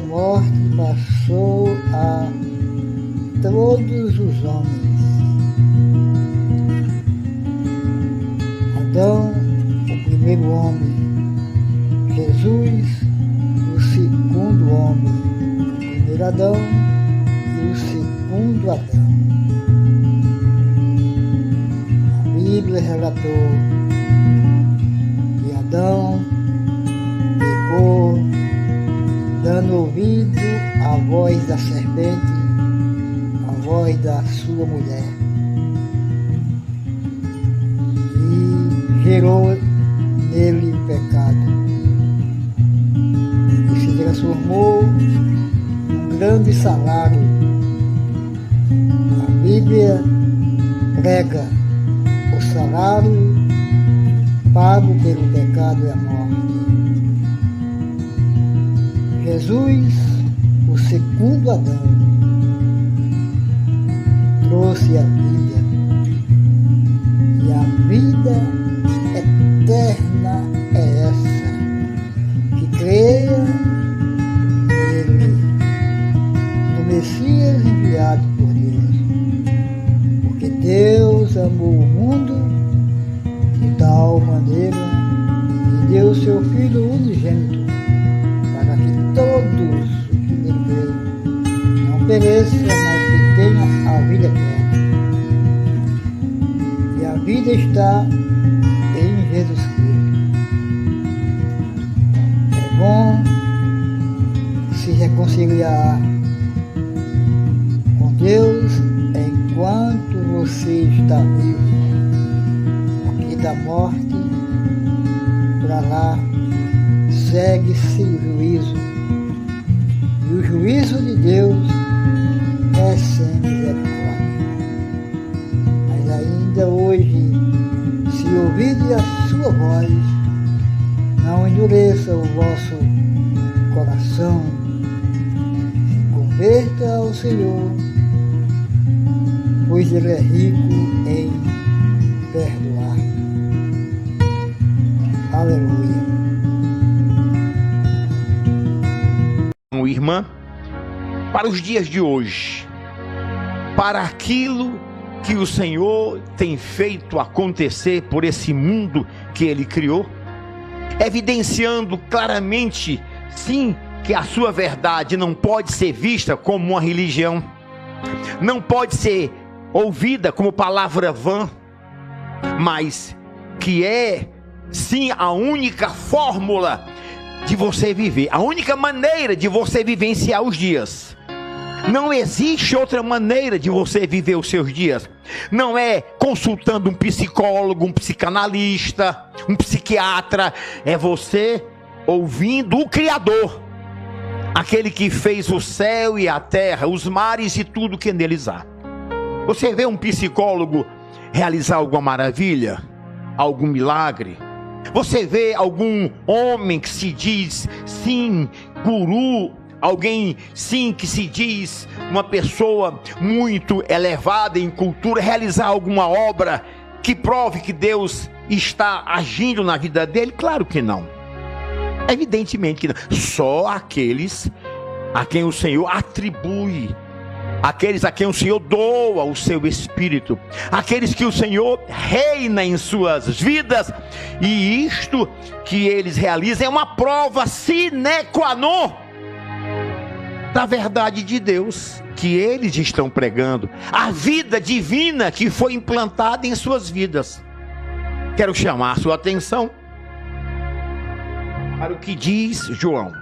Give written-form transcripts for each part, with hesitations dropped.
morte passou a todos os homens. Adão, o primeiro homem, Jesus, o segundo homem, o primeiro Adão e o segundo Adão. A Bíblia relatou que Adão pecou, dando ouvido à voz da serpente, à voz da sua mulher, e gerou nele pecado, e se transformou num grande salário. A Bíblia prega: o salário pago pelo pecado é a morte. Jesus, o segundo Adão, trouxe a vida, e a vida eterna é essa, que creia nele, no Messias enviado por Deus, porque Deus amou o mundo de tal maneira que deu seu Filho unigênito, para que todos os que nele creem não pereçam, mas que tenham a vida eterna. E a vida está em Jesus Cristo. É bom se reconciliar com Deus enquanto você está vivo, porque da morte para lá segue-se o juízo, e o juízo de Deus é sem misericórdia. Mas ainda hoje, se ouvirem a sua voz, não endureça o vosso coração, se converta ao Senhor, pois Ele é rico em perdoar. Aleluia. Irmã, para os dias de hoje, para aquilo que o Senhor tem feito acontecer por esse mundo que Ele criou, evidenciando claramente, sim, que a sua verdade não pode ser vista como uma religião, não pode ser ouvida como palavra vã, mas que é, sim, a única fórmula de você viver, a única maneira de você vivenciar os dias. Não existe outra maneira de você viver os seus dias. Não é consultando um psicólogo, um psicanalista, um psiquiatra. É você ouvindo o Criador, aquele que fez o céu e a terra, os mares e tudo que neles há. Você vê um psicólogo realizar alguma maravilha, algum milagre? Você vê algum homem que se diz, sim, guru, alguém, sim, que se diz uma pessoa muito elevada em cultura, realizar alguma obra que prove que Deus está agindo na vida dele? Claro que não. Evidentemente que não. Só aqueles a quem o Senhor atribui, aqueles a quem o Senhor doa o seu Espírito, aqueles que o Senhor reina em suas vidas, e isto que eles realizam é uma prova sine qua non da verdade de Deus que eles estão pregando, a vida divina que foi implantada em suas vidas. Quero chamar a sua atenção para o que diz João.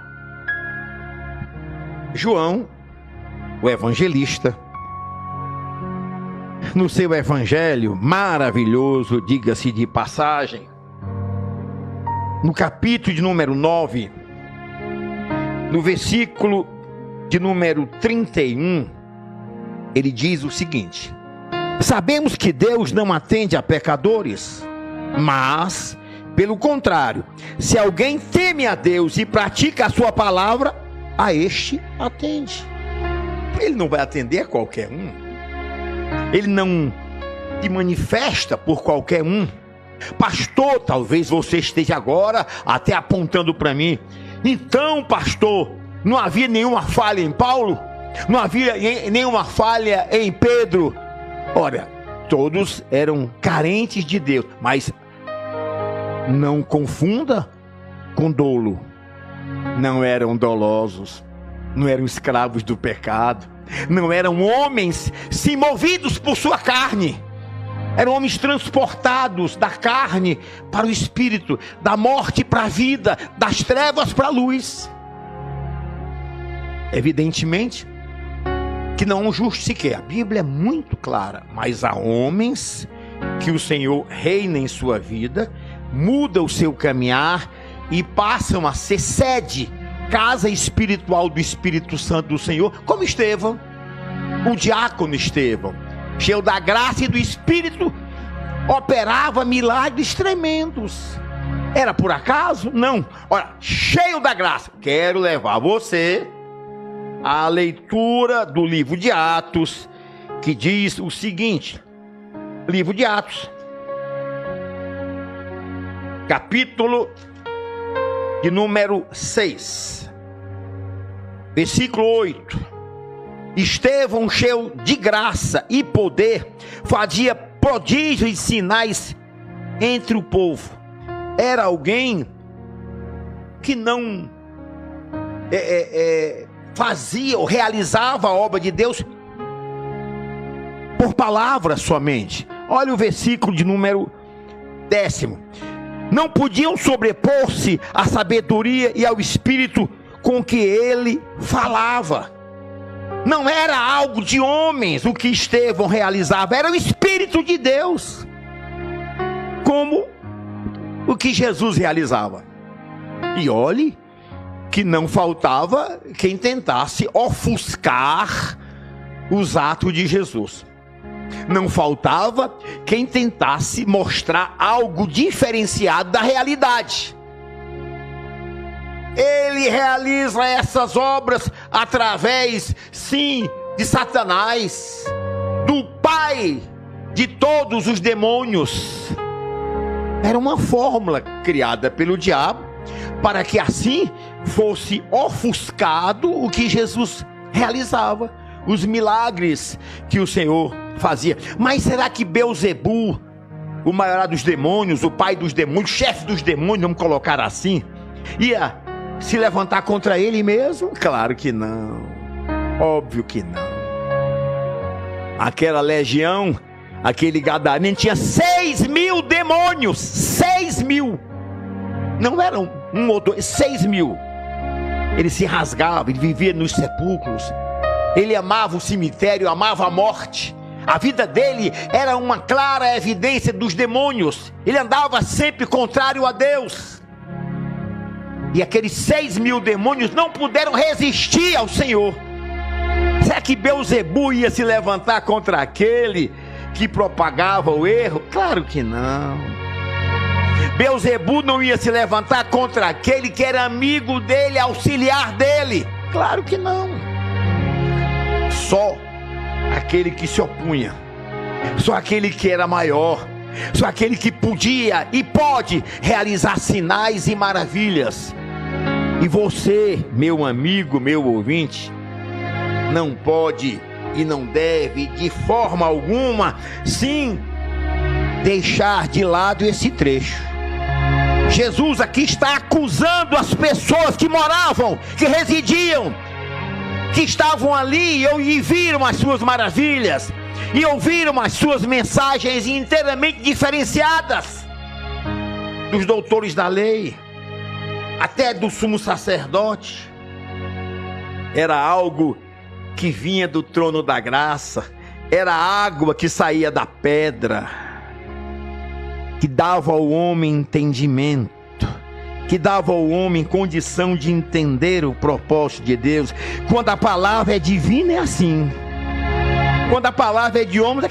João, o evangelista, no seu evangelho maravilhoso, diga-se de passagem, no capítulo de número 9, no versículo de número 31, ele diz o seguinte: sabemos que Deus não atende a pecadores, mas, pelo contrário, se alguém teme a Deus e pratica a sua palavra, a este atende. Ele não vai atender a qualquer um. Ele não se manifesta por qualquer um. Pastor, talvez você esteja agora até apontando para mim: então, pastor, Não havia nenhuma falha em Paulo, não havia nenhuma falha em Pedro. Ora, todos eram carentes de Deus, mas não confunda com dolo. Não eram dolosos, não eram escravos do pecado, não eram homens sim movidos por sua carne. Eram homens transportados da carne para o espírito, da morte para a vida, das trevas para a luz. Evidentemente que não é um justo sequer. A Bíblia é muito clara. Mas há homens que o Senhor reina em sua vida, muda o seu caminhar e passam a ser sede, casa espiritual do Espírito Santo do Senhor, como Estevão, o diácono Estevão, cheio da graça e do Espírito, operava milagres tremendos. Era por acaso? Não. Olha, cheio da graça. Quero levar você à leitura do livro de Atos, que diz o seguinte: livro de Atos, capítulo de número 6, versículo 8. Estevão, cheio de graça e poder, fazia prodígios e sinais entre o povo. Era alguém que não fazia ou realizava a obra de Deus por palavras somente. Olha o versículo de número 10. Não podiam sobrepor-se à sabedoria e ao espírito com que ele falava. Não era algo de homens o que Estevão realizava, era o Espírito de Deus, como o que Jesus realizava. E olhe que não faltava quem tentasse ofuscar os atos de Jesus. Não faltava quem tentasse mostrar algo diferenciado da realidade. Ele realiza essas obras através, sim, de Satanás, do pai de todos os demônios. Era uma fórmula criada pelo diabo para que assim fosse ofuscado o que Jesus realizava, os milagres que o Senhor fazia. Mas será que Beelzebu, o maior dos demônios, o pai dos demônios, chefe dos demônios, vamos colocar assim, ia se levantar contra ele mesmo? Claro que não. Óbvio que não. Aquela legião, aquele gadareno tinha 6.000 demônios. 6.000. Não eram um ou dois, 6.000. Ele se rasgava, ele vivia nos sepulcros. Ele amava o cemitério, amava a morte. A vida dele era uma clara evidência dos demônios. Ele andava sempre contrário a Deus. E aqueles 6.000 demônios não puderam resistir ao Senhor. Será que Beelzebu ia se levantar contra aquele que propagava o erro? Claro que não. Beelzebu não ia se levantar contra aquele que era amigo dele, auxiliar dele? Claro que não. Só aquele que se opunha, só aquele que era maior, só aquele que podia e pode realizar sinais e maravilhas. E você, meu amigo, meu ouvinte, não pode e não deve de forma alguma, sim, deixar de lado esse trecho. Jesus aqui está acusando as pessoas que moravam, que residiam, que estavam ali e viram as suas maravilhas, e ouviram as suas mensagens inteiramente diferenciadas dos doutores da lei, até do sumo sacerdote. Era algo que vinha do trono da graça, era água que saía da pedra, que dava ao homem entendimento, que dava ao homem condição de entender o propósito de Deus. Quando a palavra é divina é assim. Quando a palavra é de homem,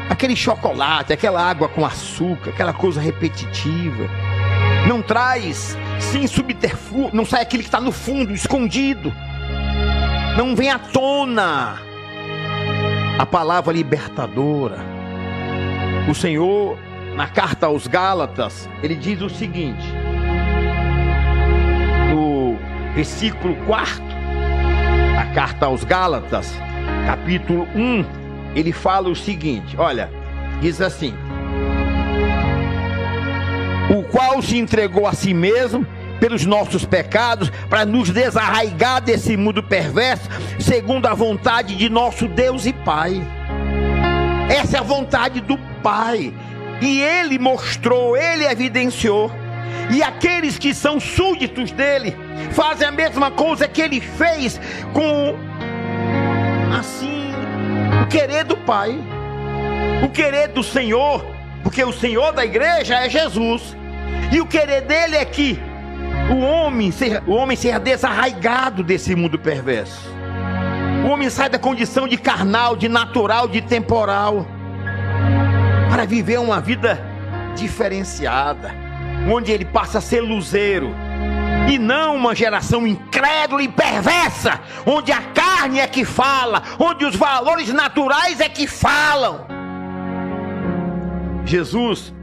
aquele chocolate, aquela água com açúcar, aquela coisa repetitiva. Não traz, sim, subterfúgio, não sai aquele que está no fundo, escondido. Não vem à tona a palavra libertadora. O Senhor, na carta aos Gálatas, ele diz o seguinte, no versículo 4, a carta aos Gálatas, capítulo 1, ele fala o seguinte, olha, diz assim: o qual se entregou a si mesmo pelos nossos pecados, para nos desarraigar desse mundo perverso, segundo a vontade de nosso Deus e Pai. Essa é a vontade do Pai, e Ele mostrou, Ele evidenciou, e aqueles que são súditos dEle, fazem a mesma coisa que Ele fez com, assim, o querer do Pai, o querer do Senhor, porque o Senhor da igreja é Jesus, e o querer dEle é que o homem seja desarraigado desse mundo perverso. O homem sai da condição de carnal, de natural, de temporal, para viver uma vida diferenciada, onde ele passa a ser luzeiro, e não uma geração incrédula e perversa, onde a carne é que fala, onde os valores naturais é que falam. Jesus,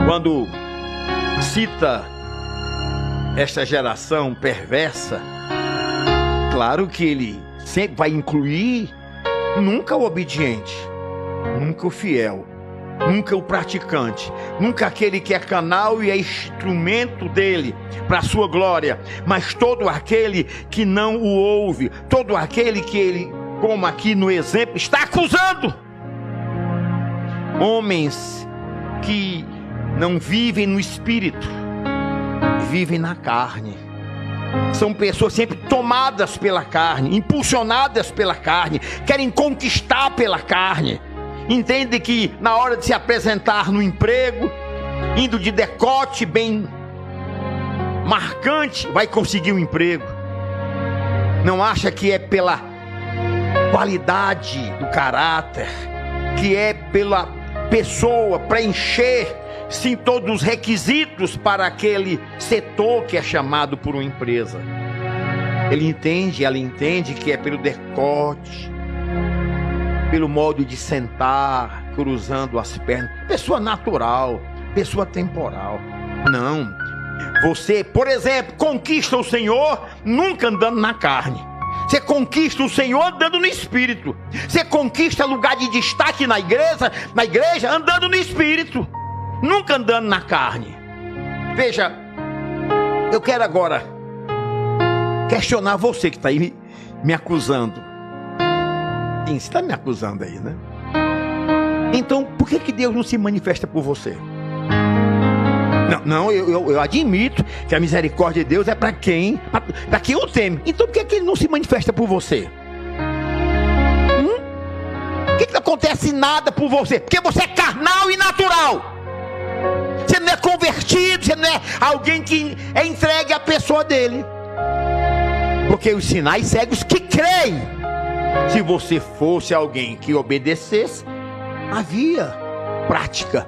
quando cita esta geração perversa, claro que ele sempre vai incluir nunca o obediente, nunca o fiel, nunca o praticante, nunca aquele que é canal e é instrumento dele para a sua glória, mas todo aquele que não o ouve, todo aquele que ele, como aqui no exemplo, está acusando. Homens que não vivem no espírito, vivem na carne. São pessoas sempre tomadas pela carne, impulsionadas pela carne, querem conquistar pela carne. Entende que na hora de se apresentar no emprego, indo de decote bem marcante, vai conseguir um emprego. Não acha que é pela qualidade do caráter, que é pela pessoa preencher sim todos os requisitos para aquele setor que é chamado por uma empresa. Ela entende que é pelo decote, pelo modo de sentar, cruzando as pernas. Pessoa natural, pessoa temporal. Não. Você, por exemplo, conquista o Senhor nunca andando na carne. Você conquista o Senhor andando no Espírito. Você conquista lugar de destaque na igreja andando no Espírito, nunca andando na carne. Veja, eu quero agora questionar você que está aí me acusando. Sim, você está me acusando aí, né? Então, por que Deus não se manifesta por você? Não, eu admito que a misericórdia de Deus é para quem o teme. Então, por que Ele não se manifesta por você? Por que não acontece nada por você? Porque você é carnal e natural. Você não é convertido, você não é alguém que é entregue à pessoa dele. Porque os sinais seguem os que creem. Se você fosse alguém que obedecesse, havia prática,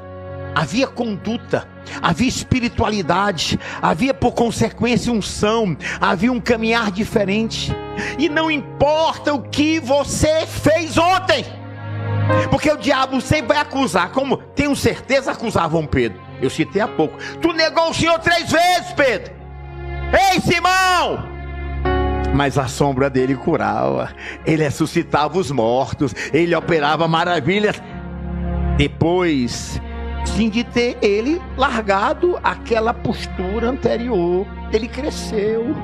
havia conduta, havia espiritualidade, havia por consequência unção, havia um caminhar diferente. E não importa o que você fez ontem, porque o diabo sempre vai acusar, como tenho certeza acusavam Pedro. Eu citei há pouco: tu negou o Senhor 3 vezes, Pedro. Ei, Simão! Mas a sombra dele curava, ele ressuscitava os mortos, ele operava maravilhas. Depois, sim, de ter ele largado aquela postura anterior, ele cresceu,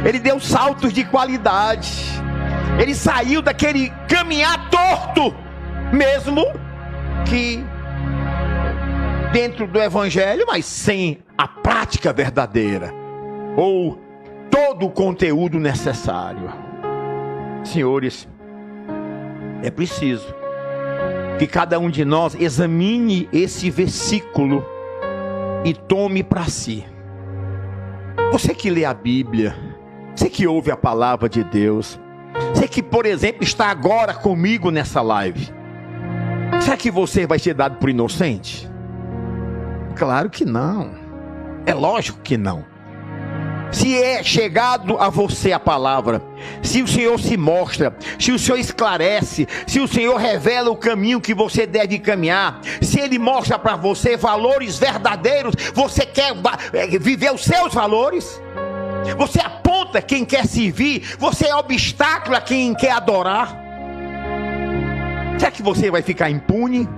ele deu saltos de qualidade, ele saiu daquele caminhar torto, mesmo que dentro do evangelho, mas sem a prática verdadeira, ou todo o conteúdo necessário. Senhores, é preciso que cada um de nós examine esse versículo e tome para si. Você que lê a Bíblia, você que ouve a palavra de Deus, você que, por exemplo, está agora comigo nessa live, será que você vai ser dado por inocente? Claro que não. É lógico que não. Se é chegado a você a palavra, se o Senhor se mostra, se o Senhor esclarece, se o Senhor revela o caminho que você deve caminhar, se Ele mostra para você valores verdadeiros, você quer viver os seus valores? Você aponta quem quer servir, você é obstáculo a quem quer adorar. Será que você vai ficar impune?